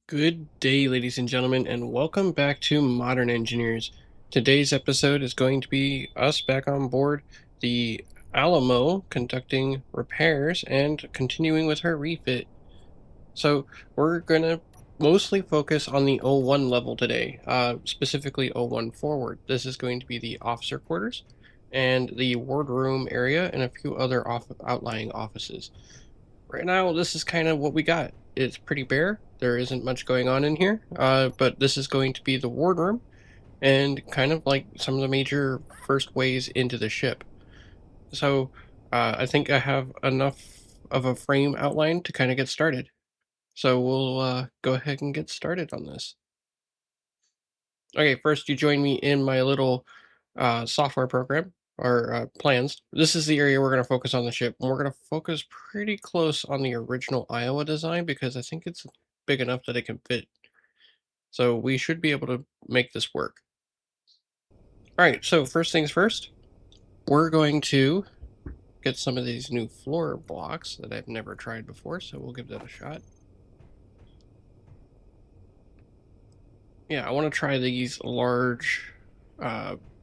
Good day, ladies and gentlemen, and welcome back to Modern Engineers. Today's episode is going to be us back on board the Alamo conducting repairs and continuing with her refit. So, we're going to mostly focus on the O1 level today, specifically O1 forward. This is going to be the officer quarters and the wardroom area and a few other outlying offices. Right now, this is kind of what we got. It's pretty bare. There isn't much going on in here, but this is going to be the wardroom and kind of like some of the major first ways into the ship. So I think I have enough of a frame outline to kind of get started. So we'll go ahead and get started on this. Okay, first you join me in my little software program or plans. This is the area we're going to focus on the ship. And we're going to focus pretty close on the original Iowa design because I think it's big enough that it can fit. So we should be able to make this work. All right, so first things first, we're going to get some of these new floor blocks that I've never tried before, so we'll give that a shot. Yeah, I want to try these large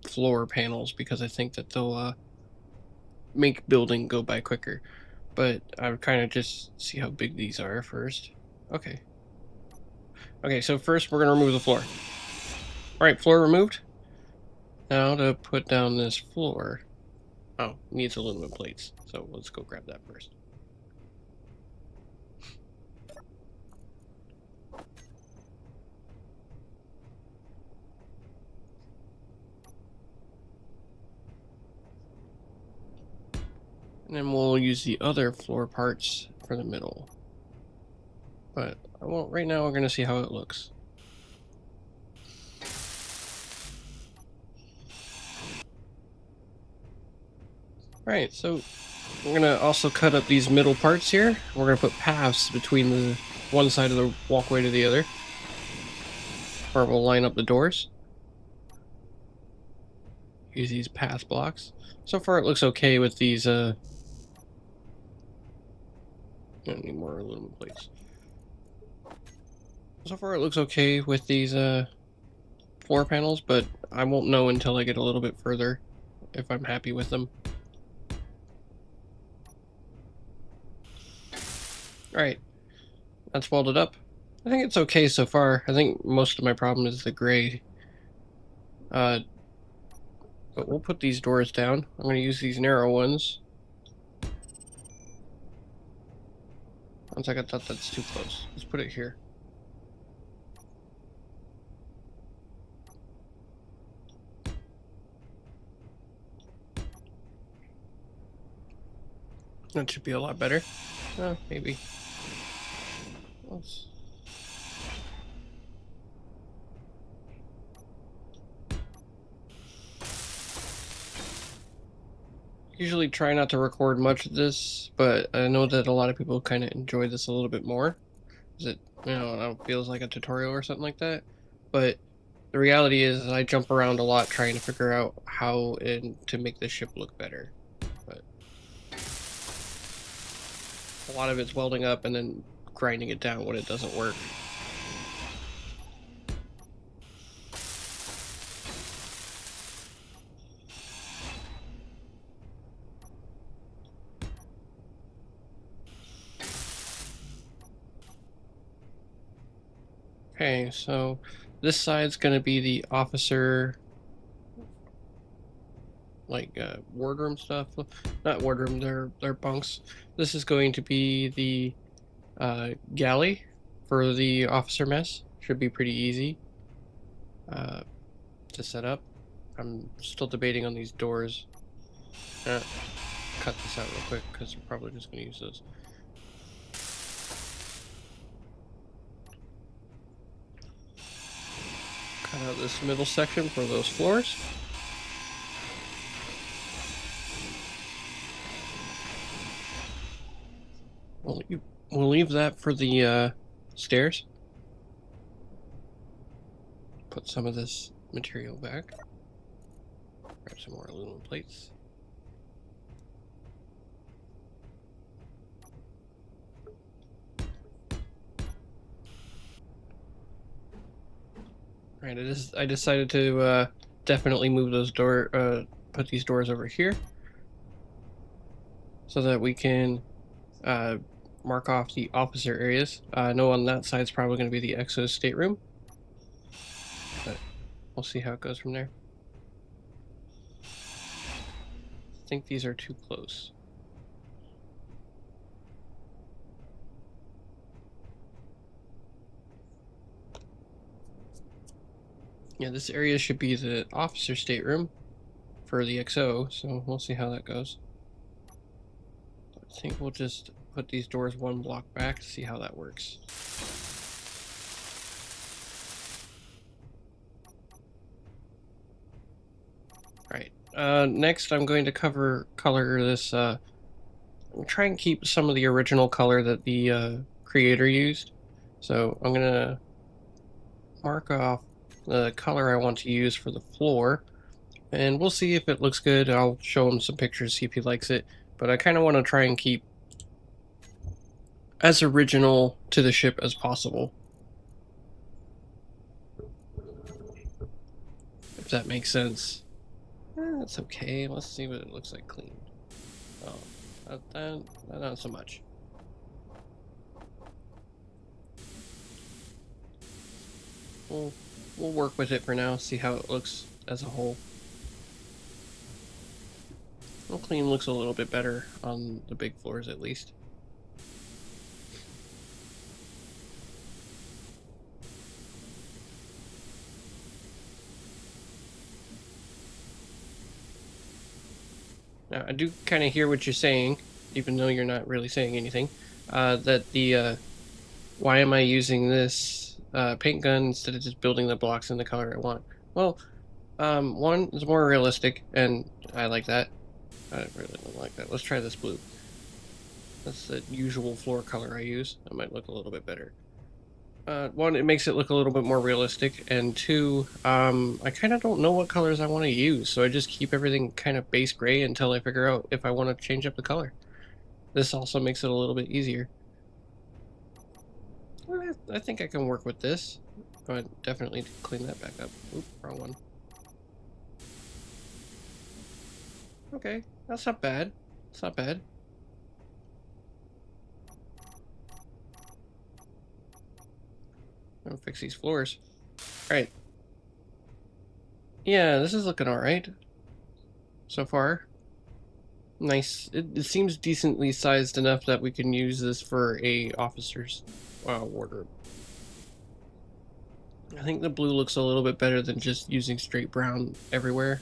floor panels because I think that they'll make building go by quicker. But I would kind of just see how big these are first. Okay. Okay, so first we're going to remove the floor. All right, floor removed. Now to put down this floor. Oh, needs aluminum plates. So let's go grab that first. And then we'll use the other floor parts for the middle. But I won't, right now we're going to see how it looks. Alright, so we're going to also cut up these middle parts here. We're going to put paths between the one side of the walkway to the other. Or we'll line up the doors. Use these path blocks. So far it looks okay with these, I don't need more aluminum plates. So far it looks okay with these, floor panels, but I won't know until I get a little bit further if I'm happy with them. Alright, that's welded up. I think it's okay so far. I think most of my problem is the gray. But we'll put these doors down. I'm going to use these narrow ones. One second, I thought that's too close. Let's put it here. That should be a lot better. Maybe. Let's... Usually try not to record much of this, but I know that a lot of people kind of enjoy this a little bit more. Is it, feels like a tutorial or something like that. But the reality is I jump around a lot trying to figure out how to make the ship look better. But a lot of it's welding up and then grinding it down when it doesn't work. Okay, so this side's going to be the officer, like wardroom stuff. Not wardroom, they're bunks. This is going to be the galley for the officer mess. Should be pretty easy uh, to set up. I'm still debating on these doors. Cut this out real quick because we're probably just going to use those. Cut out this middle section for those floors. We'll leave that for the stairs. Put some of this material back. Grab some more aluminum plates. Right, I decided to definitely move those put these doors over here so that we can uh, mark off the officer areas. I know on that side is probably going to be the exo stateroom, but we'll see how it goes from there. I think these are too close. Yeah, this area should be the officer stateroom for the XO, so we'll see how that goes. I think we'll just put these doors one block back to see how that works. Alright, next I'm going to color this, try and keep some of the original color that the creator used. So I'm gonna mark off the color I want to use for the floor, and we'll see if it looks good. I'll show him some pictures, see if he likes it, but I kind of want to try and keep as original to the ship as possible, if that makes sense. That's okay. Let's see what it looks like clean. Oh, not so much. We'll, we'll work with it for now, see how it looks as a whole. Well, clean looks a little bit better on the big floors at least. Now, I do kind of hear what you're saying, even though you're not really saying anything. That why am I using this paint gun instead of just building the blocks in the color I want? Well, one is more realistic, and I like that. I really don't like that. Let's try this blue. That's the usual floor color I use. That might look a little bit better. One, it makes it look a little bit more realistic, and two, I kind of don't know what colors I want to use, so I just keep everything kind of base gray until I figure out if I want to change up the color. This also makes it a little bit easier. I think I can work with this. I definitely clean that back up. Oop, wrong one. Okay, that's not bad. It's not bad. I'll fix these floors. Alright. Yeah, this is looking alright so far. Nice. It seems decently sized enough that we can use this for a officer's wardrobe. I think the blue looks a little bit better than just using straight brown everywhere.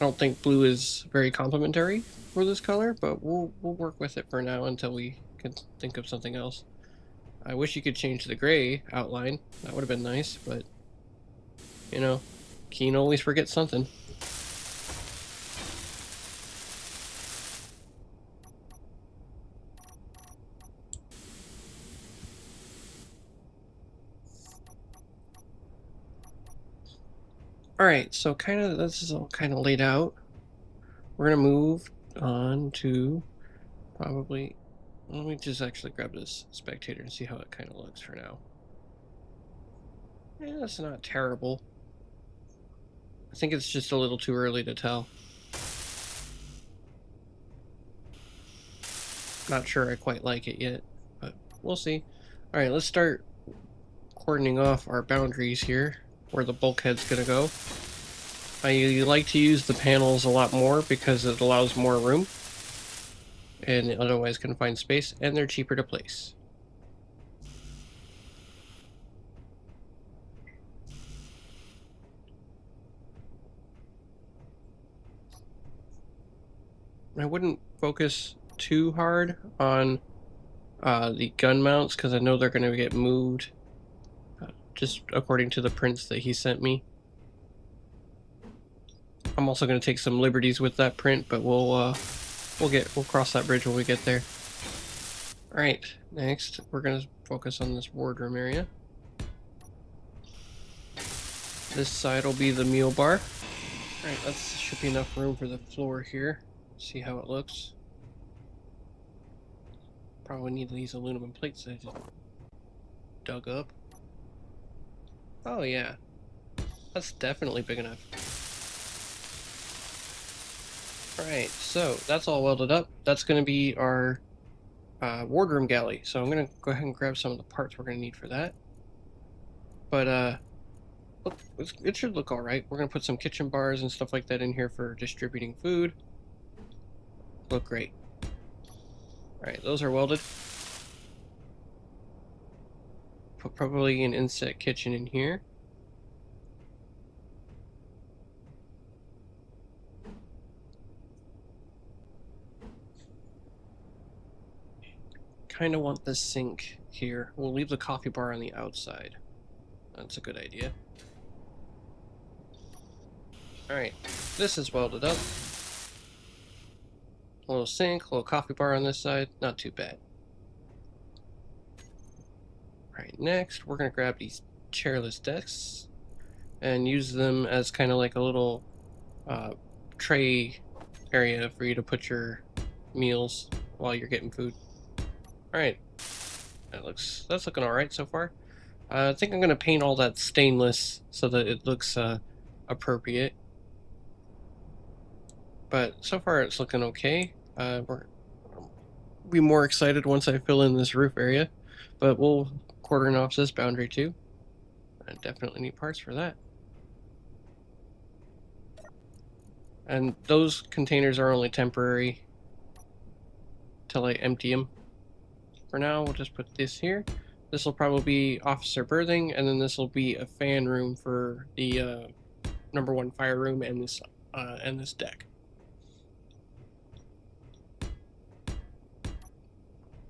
I don't think blue is very complementary for this color, but we'll work with it for now until we can think of something else. I wish you could change the gray outline. That would have been nice, but you know, Keen always forgets something. Alright, so this is all kind of laid out. We're gonna move on to probably, let me just actually grab this spectator and see how it kind of looks for now. Yeah, that's not terrible. I think it's just a little too early to tell. Not sure I quite like it yet, but we'll see. Alright, let's start cordoning off our boundaries here, where the bulkhead's gonna go. I like to use the panels a lot more because it allows more room and otherwise confined space, and they're cheaper to place. I wouldn't focus too hard on the gun mounts because I know they're going to get moved just according to the prints that he sent me. I'm also going to take some liberties with that print, but we'll cross that bridge when we get there. All right, next we're going to focus on this wardroom area. This side will be the meal bar. All right, that should be enough room for the floor here. See how it looks. Probably need these aluminum plates that I just dug up. Oh yeah, that's definitely big enough. Alright, so that's all welded up. That's going to be our wardroom galley. So I'm going to go ahead and grab some of the parts we're going to need for that. But look, it should look alright. We're going to put some kitchen bars and stuff like that in here for distributing food. Look great. Alright, those are welded. Put probably an inset kitchen in here. Kind of want the sink here. We'll leave the coffee bar on the outside. That's a good idea. Alright, this is welded up. A little sink, a little coffee bar on this side. Not too bad. Alright, next we're going to grab these chairless desks and use them as kind of like a little tray area for you to put your meals while you're getting food. Alright, that's looking alright so far. I think I'm going to paint all that stainless so that it looks appropriate. But so far it's looking okay. We'll be more excited once I fill in this roof area. But we'll cordon off this boundary too. I definitely need parts for that. And those containers are only temporary till I empty them. For now, we'll just put this here. This will probably be officer berthing, and then this will be a fan room for the #1 fire room and this deck.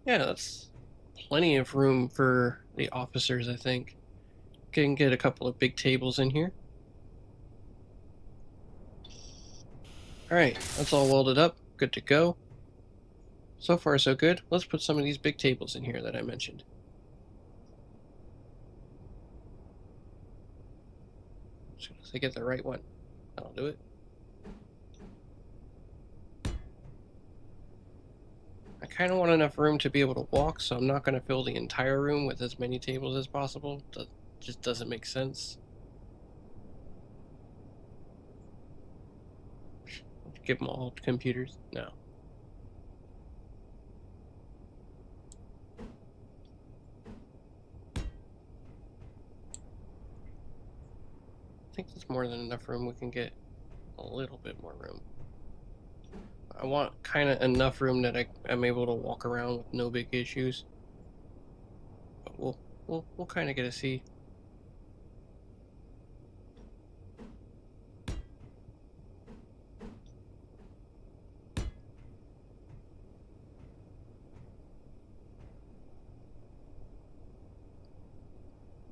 Yeah, that's plenty of room for the officers, I think. Can get a couple of big tables in here. Alright, that's all welded up. Good to go. So far, so good. Let's put some of these big tables in here that I mentioned. As soon as I get the right one, I'll do it. I kind of want enough room to be able to walk, so I'm not going to fill the entire room with as many tables as possible. That just doesn't make sense. Give them all computers? No. I think there's more than enough room. We can get a little bit more room. I want kind of enough room that I'm able to walk around with no big issues. But we'll kind of get to see.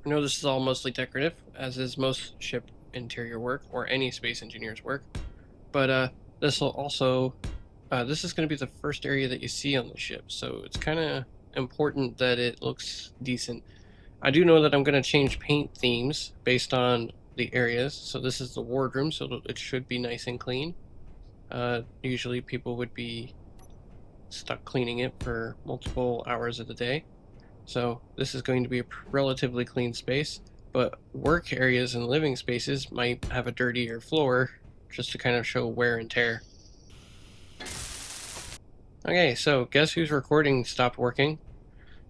I know this is all mostly decorative, as is most ship interior work or any space engineer's work. But this will also this is going to be the first area that you see on the ship, so it's kind of important that it looks decent. I do know that I'm going to change paint themes based on the areas. So this is the wardroom, so it should be nice and clean. Usually people would be stuck cleaning it for multiple hours of the day. So this is going to be a relatively clean space, but work areas and living spaces might have a dirtier floor just to kind of show wear and tear. Okay, so guess whose recording stopped working?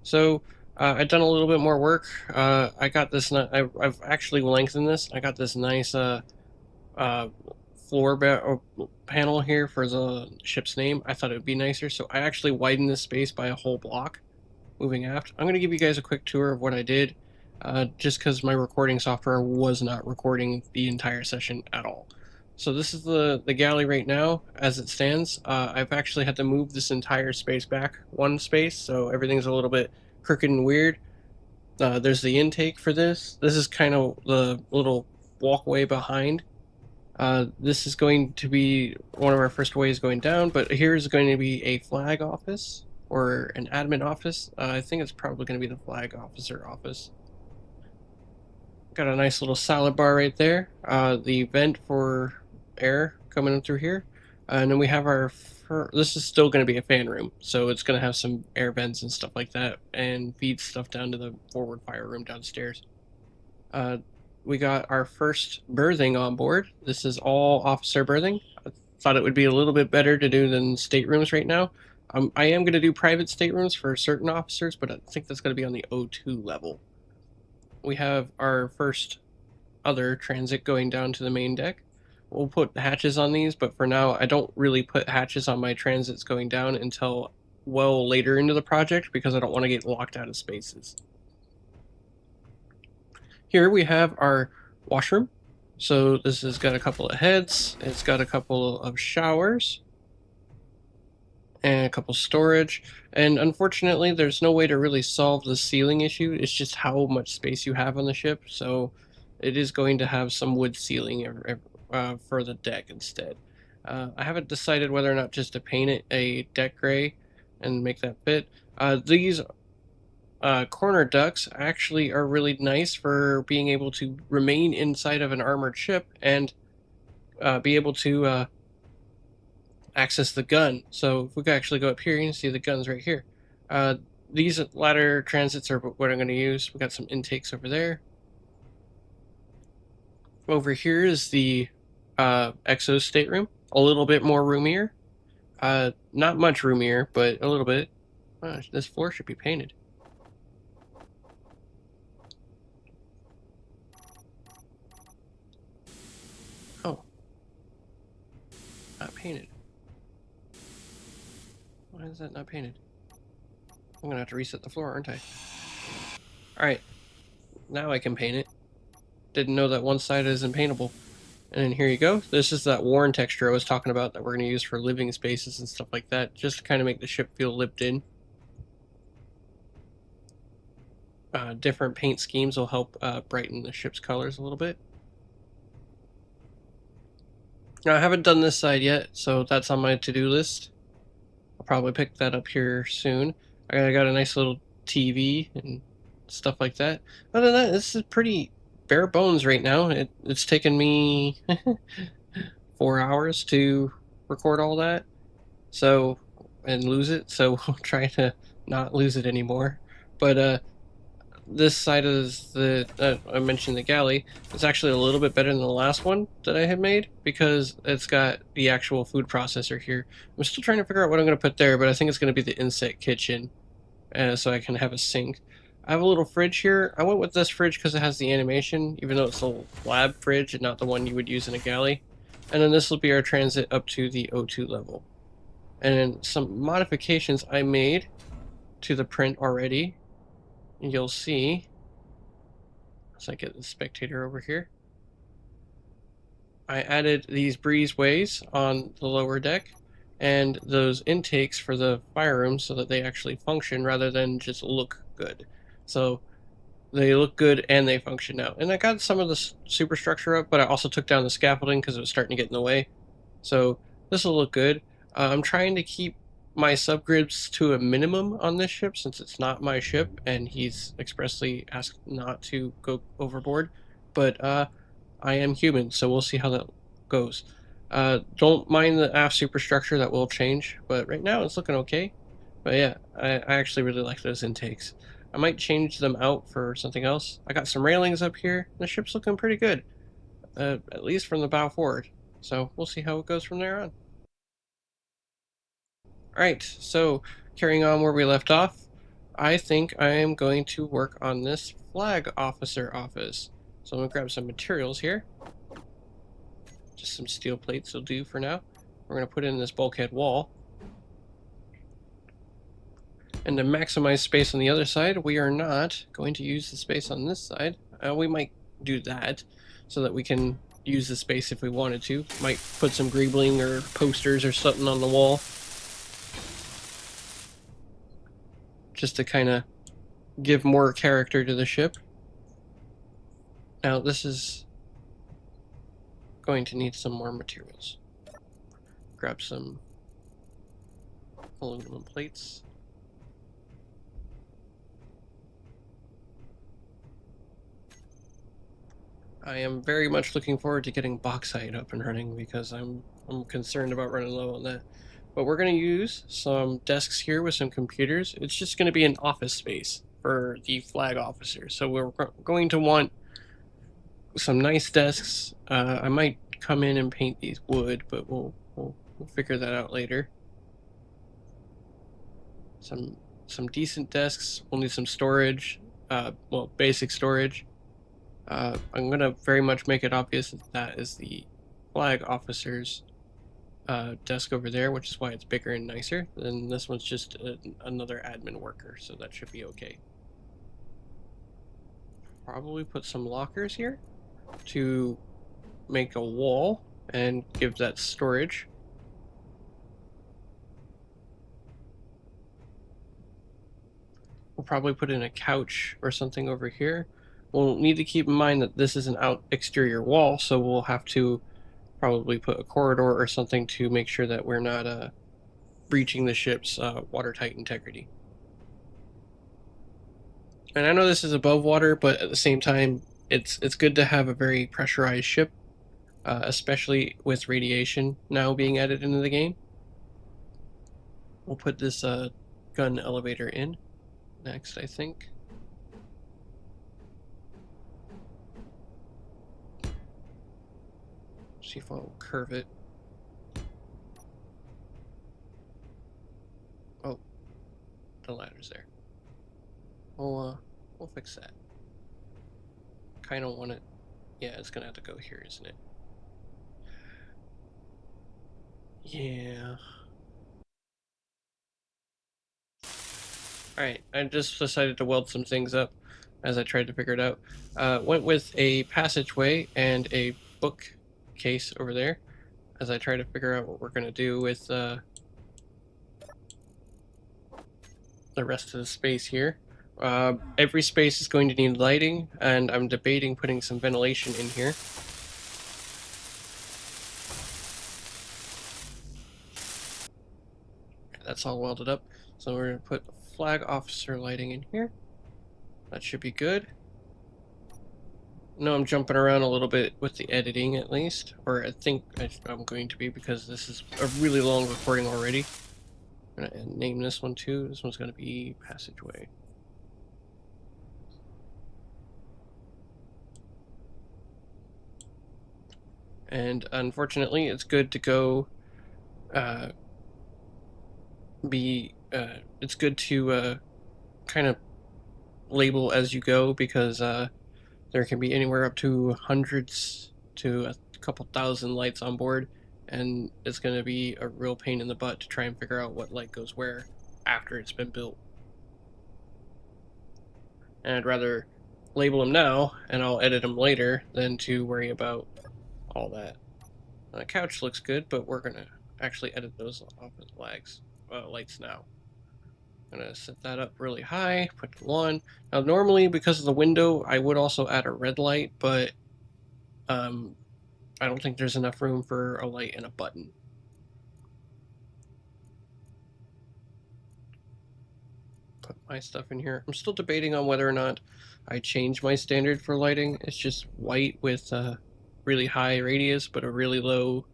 So I've done a little bit more work. I got this. I've actually lengthened this. I got this nice uh, panel here for the ship's name. I thought it would be nicer, so I actually widened this space by a whole block. Moving aft, I'm going to give you guys a quick tour of what I did, just because my recording software was not recording the entire session at all. So this is the galley right now as it stands. I've actually had to move this entire space back one space, so everything's a little bit crooked and weird. There's the intake for this. This is kind of the little walkway behind. This is going to be one of our first ways going down, but here is going to be a flag office or an admin office. I think it's probably going to be the flag officer office. Got a nice little salad bar right there. The vent for air coming in through here. And then we have this is still going to be a fan room, so it's going to have some air vents and stuff like that, and feed stuff down to the forward fire room downstairs. we got our first berthing on board. This is all officer berthing. I thought it would be a little bit better to do than staterooms right now. I am going to do private staterooms for certain officers, but I think that's going to be on the O2 level. We have our first other transit going down to the main deck. We'll put hatches on these, but for now, I don't really put hatches on my transits going down until well later into the project because I don't want to get locked out of spaces. Here we have our washroom. So this has got a couple of heads, it's got a couple of showers, and a couple storage. And unfortunately, there's no way to really solve the ceiling issue. It's just how much space you have on the ship. So it is going to have some wood ceiling for the deck instead. I haven't decided whether or not just to paint it a deck gray and make that fit. These corner ducts actually are really nice for being able to remain inside of an armored ship and be able to access the gun. So if we could actually go up here, you can see the guns right here. These ladder transits are what I'm going to use. We got some intakes over there. Over here is the exo stateroom, a little bit more roomier. Not much roomier, but a little bit. This floor should be painted. Oh, not painted. Why is that not painted? I'm gonna have to reset the floor, aren't I? Alright, now I can paint it. Didn't know that one side isn't paintable. And then here you go. This is that worn texture I was talking about that we're going to use for living spaces and stuff like that, just to kind of make the ship feel lived in. Different paint schemes will help brighten the ship's colors a little bit. Now, I haven't done this side yet, so that's on my to-do list. I'll probably pick that up here soon. I got a nice little TV and stuff like that. Other than that, this is pretty bare bones right now. It's taken me 4 hours to record all that, so and lose it. So we'll try to not lose it anymore. But this side of the I mentioned the galley. It's actually a little bit better than the last one that I had made because it's got the actual food processor here. I'm still trying to figure out what I'm going to put there, but I think it's going to be the inset kitchen, so I can have a sink. I have a little fridge here. I went with this fridge because it has the animation, even though it's a lab fridge and not the one you would use in a galley. And then this will be our transit up to the O2 level. And then some modifications I made to the print already. You'll see, as I get the spectator over here, I added these breezeways on the lower deck and those intakes for the fire rooms so that they actually function rather than just look good. So they look good and they function now. And I got some of the superstructure up, but I also took down the scaffolding because it was starting to get in the way. So this will look good. I'm trying to keep my subgrids to a minimum on this ship since it's not my ship and he's expressly asked not to go overboard. But I am human, so we'll see how that goes. Don't mind the aft superstructure, that will change, but right now it's looking okay. But yeah, I actually really like those intakes. I might change them out for something else. I got some railings up here. The ship's looking pretty good, at least from the bow forward. So we'll see how it goes from there on. Alright, so carrying on where we left off, I think I am going to work on this flag officer office. So I'm going to grab some materials here. Just some steel plates will do for now. We're going to put in this bulkhead wall. And to maximize space on the other side, we are not going to use the space on this side. We might do that so that we can use the space if we wanted to. Might put some greebling or posters or something on the wall, just to kind of give more character to the ship. Now this is going to need some more materials. Grab some aluminum plates. I am very much looking forward to getting bauxite up and running because I'm concerned about running low on that. But we're going to use some desks here with some computers. It's just going to be an office space for the flag officer. So we're going to want some nice desks. I might come in and paint these wood, but we'll figure that out later. Some decent desks. We'll need some storage. Well, basic storage. I'm gonna very much make it obvious that that is the flag officer's desk over there, which is why it's bigger and nicer. And this one's just another admin worker, so that should be okay. Probably put some lockers here to make a wall and give that storage. We'll probably put in a couch or something over here. We'll need to keep in mind that this is an exterior wall, so we'll have to probably put a corridor or something to make sure that we're not breaching the ship's watertight integrity. And I know this is above water, but at the same time, it's good to have a very pressurized ship, especially with radiation now being added into the game. We'll put this gun elevator in next, I think. See if I'll curve it. Oh, the ladder's there. We'll fix that. Kind of want it. Yeah, it's gonna have to go here, isn't it? Yeah. Alright, I just decided to weld some things up as I tried to figure it out. Went with a passageway and a bookcase over there as I try to figure out what we're going to do with the rest of the space here. Every space is going to need lighting, and I'm debating putting some ventilation in here. That's all welded up. So we're going to put flag officer lighting in here. That should be good. No, I'm jumping around a little bit with the editing at least, or I think I'm going to be because this is a really long recording already. I'm going to name this one too. This one's going to be passageway. And unfortunately, it's good to go it's good to kind of label as you go because there can be anywhere up to hundreds to a couple thousand lights on board, and it's going to be a real pain in the butt to try and figure out what light goes where after it's been built. And I'd rather label them now and I'll edit them later than to worry about all that. The couch looks good, but we're going to actually edit those off as lights now. I'm gonna set that up really high, put 1. Now normally because of the window I would also add a red light, but I don't think there's enough room for a light and a button. Put my stuff in here. I'm still debating on whether or not I change my standard for lighting. It's just white with really high radius but a really low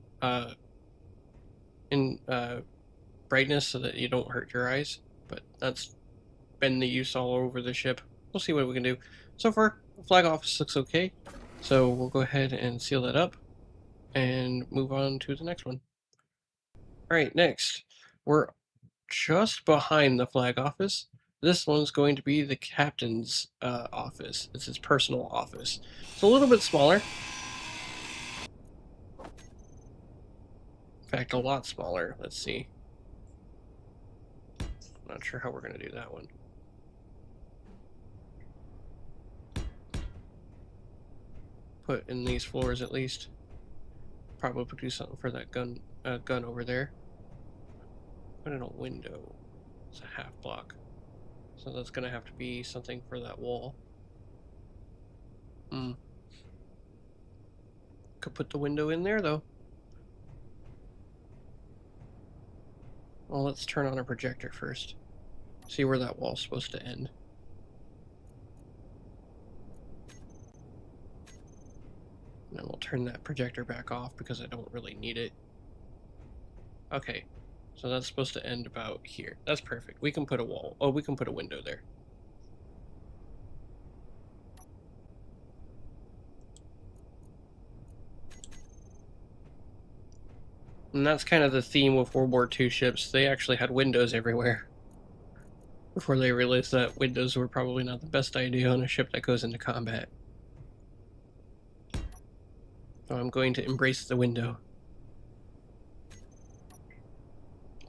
brightness so that you don't hurt your eyes. But that's been the use all over the ship. We'll see what we can do. So far, the flag office looks okay. So we'll go ahead and seal that up and move on to the next one. All right, next, we're just behind the flag office. This one's going to be the captain's office. It's his personal office. It's a little bit smaller. In fact, a lot smaller. Let's see. Not sure how we're going to do that one. Put in these floors at least. Probably do something for that gun over there. Put in a window. It's a half block. So that's going to have to be something for that wall. Could put the window in there though. Well, let's turn on a projector first. See where that wall's supposed to end. And then we'll turn that projector back off because I don't really need it. Okay, so that's supposed to end about here. That's perfect. We can put a wall. Oh, we can put a window there. And that's kind of the theme with World War II ships. They actually had windows everywhere before they realized that windows were probably not the best idea on a ship that goes into combat. So I'm going to embrace the window.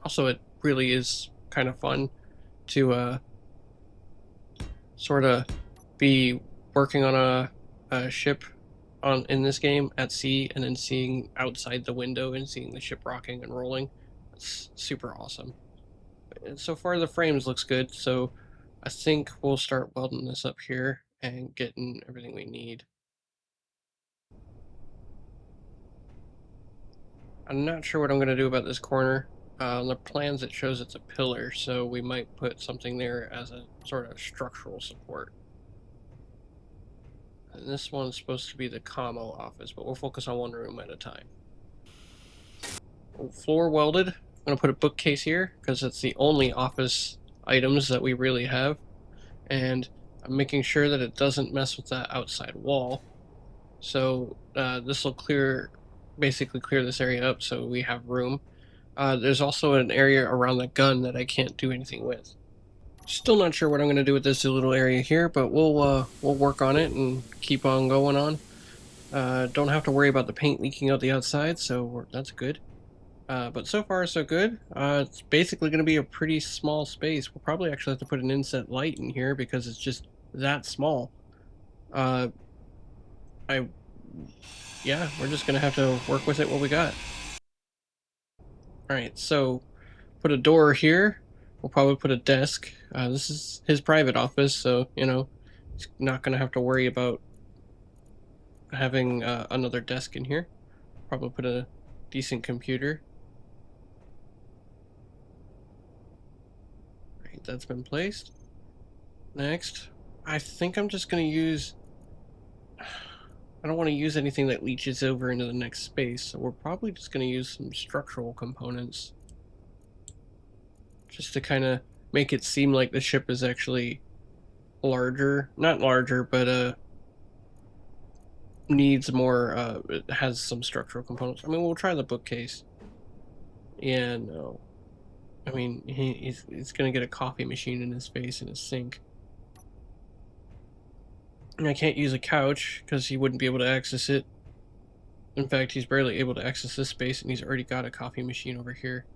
Also, it really is kind of fun to sort of be working on a ship in this game at sea and then seeing outside the window and seeing the ship rocking and rolling. It's super awesome. And so far the frames looks good, so I think we'll start welding this up here and getting everything we need. I'm not sure what I'm going to do about this corner. On the plans it shows it's a pillar, so we might put something there as a sort of structural support. And this one's supposed to be the commo office, but we'll focus on one room at a time. Floor welded. I'm going to put a bookcase here because it's the only office items that we really have. And I'm making sure that it doesn't mess with that outside wall. So this will basically clear this area up so we have room. There's also an area around the gun that I can't do anything with. Still not sure what I'm going to do with this little area here, but we'll work on it and keep on going on. Don't have to worry about the paint leaking out the outside, so that's good. But so far so good. It's basically going to be a pretty small space. We'll probably actually have to put an inset light in here because it's just that small. Uh, yeah, we're just going to have to work with it what we got. Alright, so put a door here. We'll probably put a desk. This is his private office, so, you know, he's not going to have to worry about having another desk in here. Probably put a decent computer. Right, that's been placed. Next, I think I'm just going to use... I don't want to use anything that leaches over into the next space, so we're probably just going to use some structural components. Just to kind of make it seem like the ship is actually larger. Not larger, but needs more, it has some structural components. I mean, we'll try the bookcase. Yeah, no. I mean, he's gonna get a coffee machine in his face and a sink. And I can't use a couch because he wouldn't be able to access it. In fact, he's barely able to access this space and he's already got a coffee machine over here.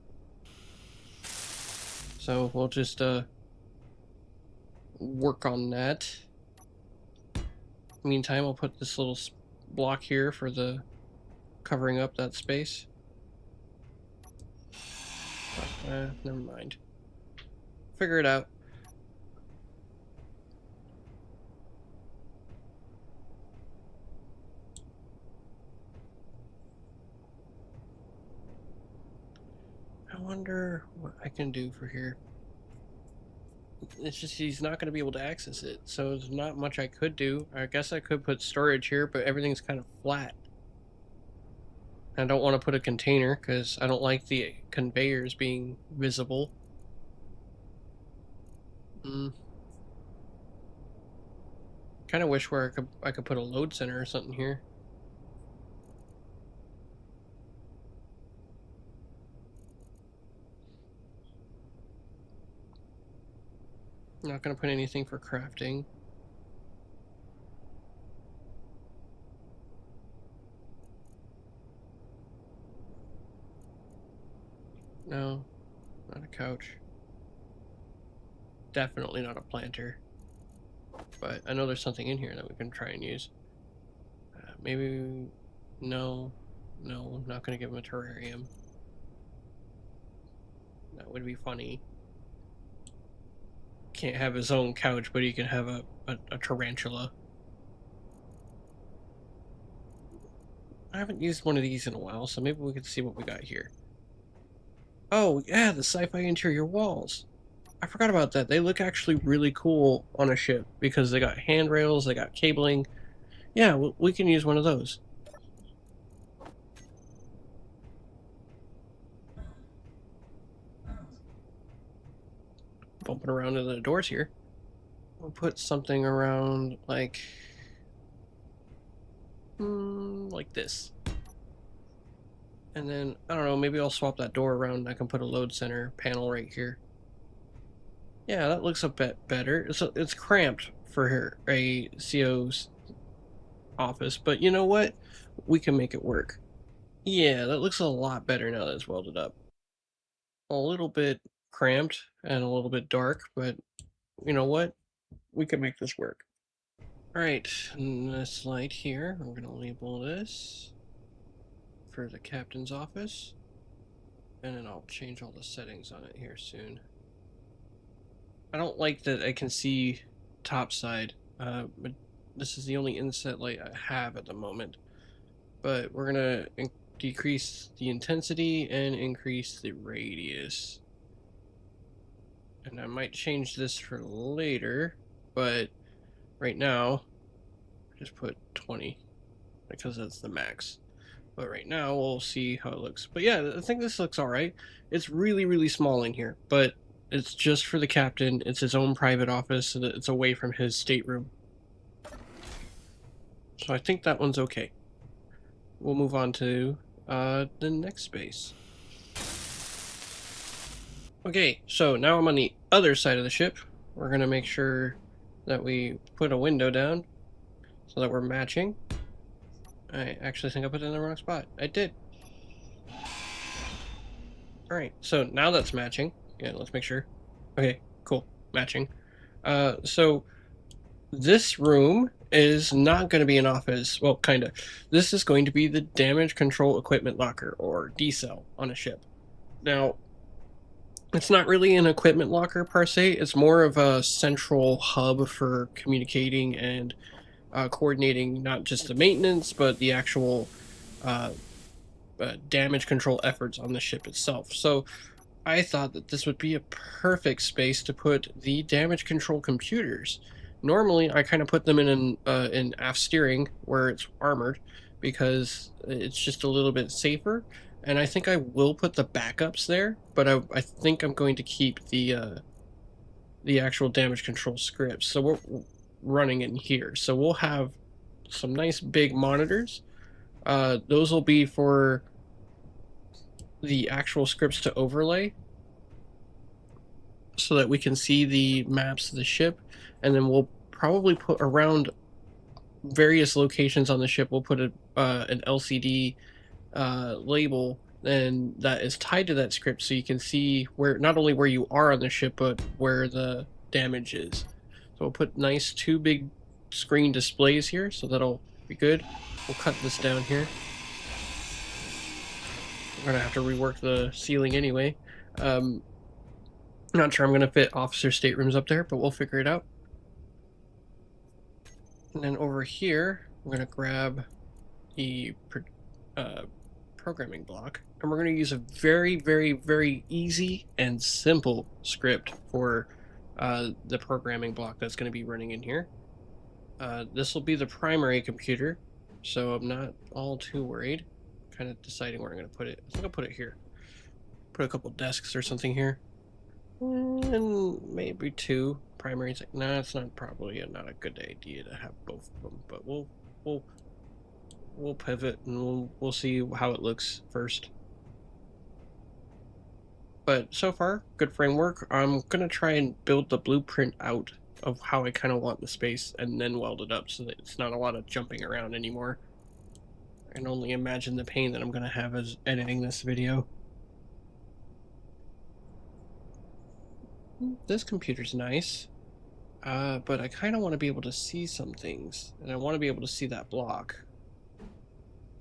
So we'll just work on that. Meantime, I'll put this little block here for the covering up that space. Never mind. Figure it out. I wonder what I can do for here. It's just he's not going to be able to access it, so there's not much I could do. I guess I could put storage here, but everything's kind of flat. I don't want to put a container because I don't like the conveyors being visible. Kind of wish where I could put a load center or something here. Not going to put anything for crafting. No, not a couch. Definitely not a planter. But I know there's something in here that we can try and use. Maybe... No. No, I'm not going to give him a terrarium. That would be funny. Can't have his own couch, but he can have a tarantula. I haven't used one of these in a while, so maybe we can see what we got here. Oh, yeah, the sci-fi interior walls. I forgot about that. They look actually really cool on a ship because they got handrails, they got cabling. Yeah, we can use one of those. Bumping around into the doors here. We'll put something around like this. And then, I don't know, maybe I'll swap that door around. I can put a load center panel right here. Yeah, that looks a bit better. It's cramped for a CO's office, but you know what? We can make it work. Yeah, that looks a lot better now that it's welded up. A little bit cramped and a little bit dark, but you know what? We can make this work. All right, this light here, we're gonna label this for the captain's office, and then I'll change all the settings on it here soon. I don't like that I can see topside, but this is the only inset light I have at the moment. But we're gonna decrease the intensity and increase the radius. And I might change this for later, but right now, just put 20 because that's the max. But right now, we'll see how it looks. But yeah, I think this looks all right. It's really, really small in here, but it's just for the captain. It's his own private office, so that it's away from his stateroom. So I think that one's okay. We'll move on to the next space. Okay, so now I'm on the other side of the ship. We're going to make sure that we put a window down so that we're matching. I actually think I put it in the wrong spot. I did. Alright, so now that's matching. Yeah, let's make sure. Okay, cool. Matching. So this room is not going to be an office. Well, kind of. This is going to be the damage control equipment locker, or D-cell, on a ship. Now, it's not really an equipment locker per se. It's more of a central hub for communicating and coordinating not just the maintenance, but the actual uh, damage control efforts on the ship itself. So I thought that this would be a perfect space to put the damage control computers. Normally, I kind of put them in aft steering where it's armored because it's just a little bit safer. And I think I will put the backups there, but I think I'm going to keep the actual damage control scripts. So we're running in here. So we'll have some nice big monitors. Those will be for the actual scripts to overlay so that we can see the maps of the ship, and then we'll probably put around various locations on the ship, we'll put an LCD label and that is tied to that script, so you can see where, not only where you are on the ship, but where the damage is. So we'll put nice two big screen displays here, so that'll be good. We'll cut this down here. We're gonna have to rework the ceiling anyway. Not sure I'm gonna fit officer staterooms up there, but we'll figure it out. And then over here, we're gonna grab the programming block, and we're going to use a very, very, very easy and simple script for the programming block that's going to be running in here. This will be the primary computer, so I'm not all too worried. Kind of deciding where I'm going to put it. I think I'll put it here. Put a couple desks or something here, and maybe two primaries. Nah, it's not probably not a good idea to have both of them, but we'll pivot and we'll see how it looks first. But so far, good framework. I'm gonna try and build the blueprint out of how I kind of want the space and then weld it up so that it's not a lot of jumping around anymore. I can only imagine the pain that I'm gonna have as editing this video. This computer's nice, but I kind of want to be able to see some things, and I want to be able to see that block.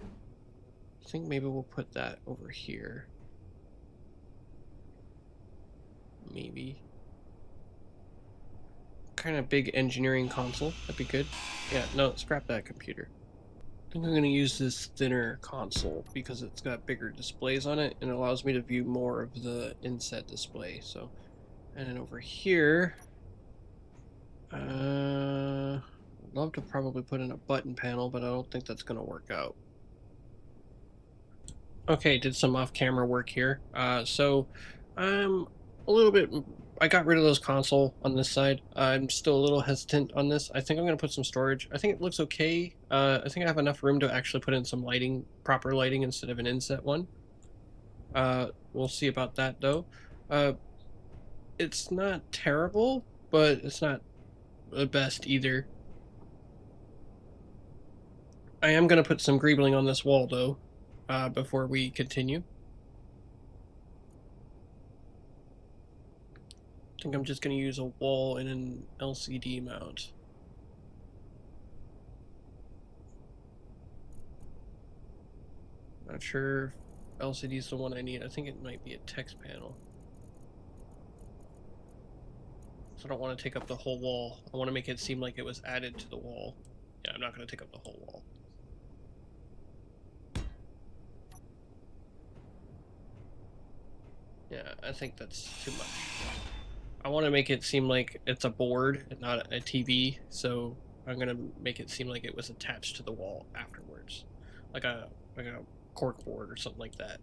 I think maybe we'll put that over here. Maybe. Kind of big engineering console. That'd be good. Yeah, no, scrap that computer. I think I'm going to use this thinner console because it's got bigger displays on it and it allows me to view more of the inset display. So, and then over here, I'd love to probably put in a button panel, but I don't think that's going to work out. Okay, did some off-camera work here. So I'm a little bit, I got rid of those console on this side. I'm still a little hesitant on this. I think I'm going to put some storage. I think it looks okay. I think I have enough room to actually put in some lighting, proper lighting instead of an inset one. We'll see about that though. Uh, it's not terrible, but it's not the best either. I am going to put some greebling on this wall though, before we continue. I think I'm just going to use a wall and an LCD mount. Not sure if LCD is the one I need. I think it might be a text panel. So I don't want to take up the whole wall. I want to make it seem like it was added to the wall. Yeah, I'm not going to take up the whole wall. Yeah, I think that's too much. I want to make it seem like it's a board and not a TV, so I'm going to make it seem like it was attached to the wall afterwards. Like a cork board or something like that.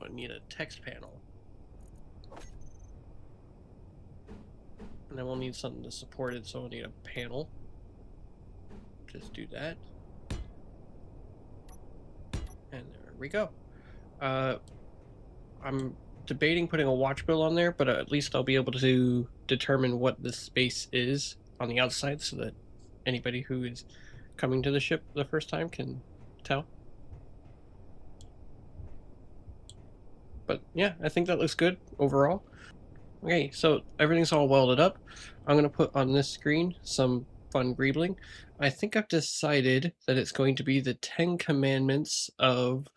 I need a text panel. And then we'll need something to support it, so we'll need a panel. Just do that. And there we go. I'm debating putting a watch bill on there, but at least I'll be able to determine what this space is on the outside so that anybody who is coming to the ship the first time can tell. But yeah, I think that looks good overall. Okay, so everything's all welded up. I'm going to put on this screen some fun greebling. I think I've decided that it's going to be the 10 commandments of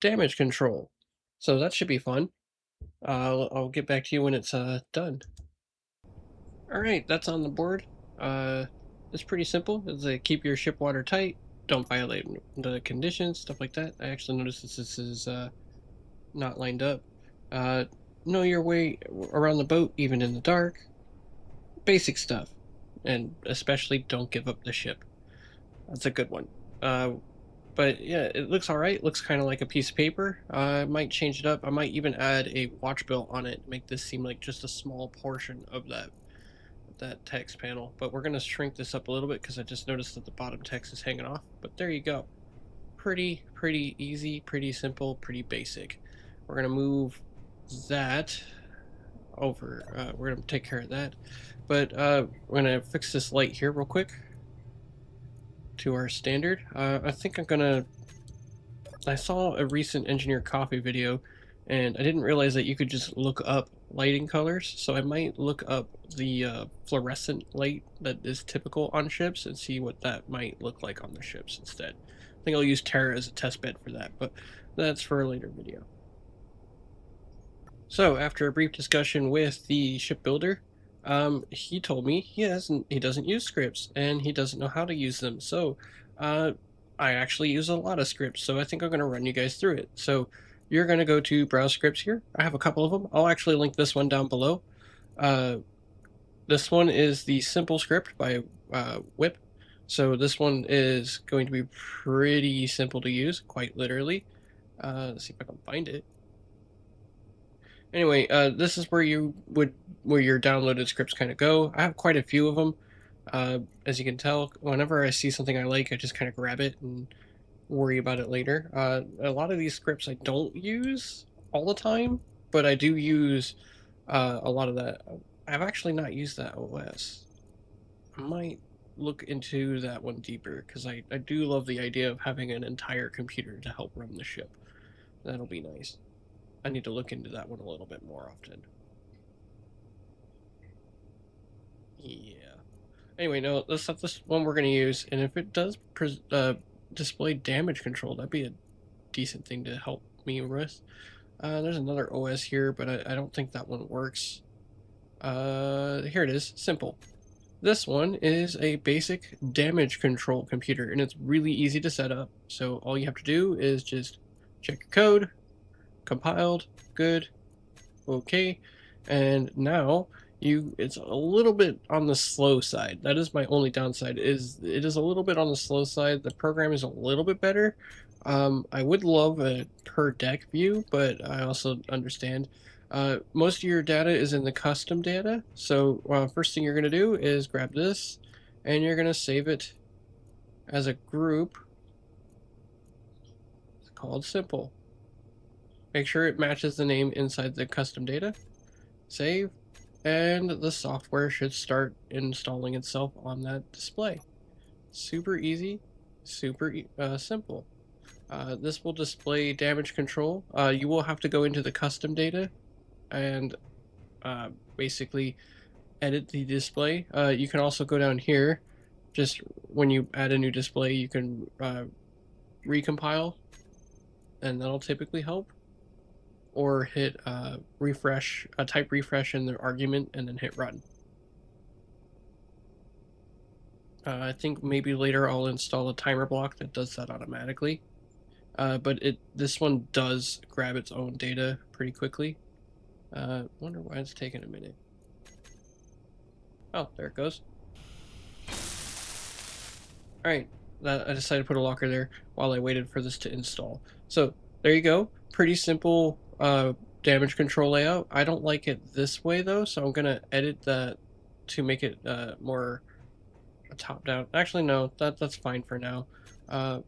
damage control. So that should be fun. I'll get back to you when it's done. Alright, that's on the board. It's pretty simple. It's like keep your ship watertight, don't violate the conditions, stuff like that. I actually noticed this is not lined up. Uh, know your way around the boat, even in the dark. Basic stuff. And especially don't give up the ship. That's a good one. But yeah, it looks alright. Looks kind of like a piece of paper. I might change it up. I might even add a watch bill on it, make this seem like just a small portion of that text panel. But we're going to shrink this up a little bit because I just noticed that the bottom text is hanging off. But there you go. Pretty easy, pretty simple, pretty basic. We're going to move that over. We're going to take care of that. But we're going to fix this light here real quick to our standard. I think I'm going to... I saw a recent Engineer Coffee video, and I didn't realize that you could just look up lighting colors, so I might look up the fluorescent light that is typical on ships and see what that might look like on the ships instead. I think I'll use Terra as a test bed for that, but that's for a later video. So after a brief discussion with the shipbuilder, he told me he doesn't use scripts and he doesn't know how to use them. So I actually use a lot of scripts, so I think I'm going to run you guys through it. So you're going to go to browse scripts here. I have a couple of them. I'll actually link this one down below. This one is the simple script by Whip. So this one is going to be pretty simple to use, quite literally. Let's see if I can find it. Anyway, this is where your downloaded scripts kind of go. I have quite a few of them. As you can tell, whenever I see something I like, I just kind of grab it and worry about it later. A lot of these scripts I don't use all the time, but I do use a lot of that. I've actually not used that OS. I might look into that one deeper because I do love the idea of having an entire computer to help run the ship. That'll be nice. I need to look into that one a little bit more often. Yeah. Anyway, no, that's not this one we're going to use, and if it does display damage control, that'd be a decent thing to help me with. There's another OS here, but I don't think that one works. Here it is, simple. This one is a basic damage control computer, and it's really easy to set up. So all you have to do is just check your code, compiled, good, okay, and now it's a little bit on the slow side. That is my only downside, is it is a little bit on the slow side. The program is a little bit better. I would love a per deck view, but I also understand most of your data is in the custom data. So first thing you're going to do is grab this and you're going to save it as a group called simple. Make sure it matches the name inside the custom data. Save, and the software should start installing itself on that display. Super easy, simple. This will display damage control. You will have to go into the custom data and basically edit the display. You can also go down here. Just when you add a new display, you can recompile, and that'll typically help. Or hit refresh, type refresh in the argument, and then hit run. I think maybe later I'll install a timer block that does that automatically. But this one does grab its own data pretty quickly. Wonder why it's taking a minute. Oh, there it goes. Alright, I decided to put a locker there while I waited for this to install. So, there you go. Pretty simple damage control layout. I don't like it this way though, so I'm going to edit that to make it more top down. Actually, no, that's fine for now. Kind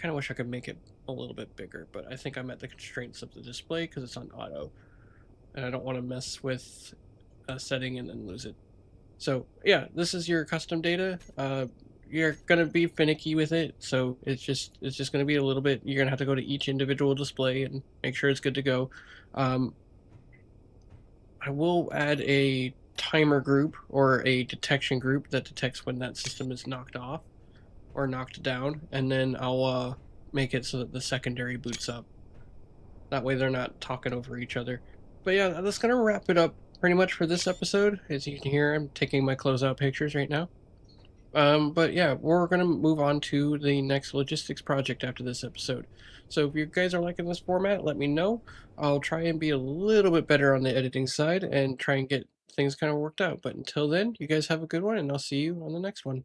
of wish I could make it a little bit bigger, but I think I'm at the constraints of the display because it's on auto, and I don't want to mess with a setting and then lose it. So yeah, this is your custom data. You're gonna be finicky with it, so it's just gonna be a little bit. You're gonna have to go to each individual display and make sure it's good to go. I will add a timer group or a detection group that detects when that system is knocked off or knocked down, and then I'll make it so that the secondary boots up. That way they're not talking over each other. But yeah, that's gonna wrap it up pretty much for this episode. As you can hear, I'm taking my closeout pictures right now. But yeah, we're gonna move on to the next logistics project after this episode. So if you guys are liking this format, let me know. I'll try and be a little bit better on the editing side and try and get things kind of worked out. But until then, you guys have a good one, and I'll see you on the next one.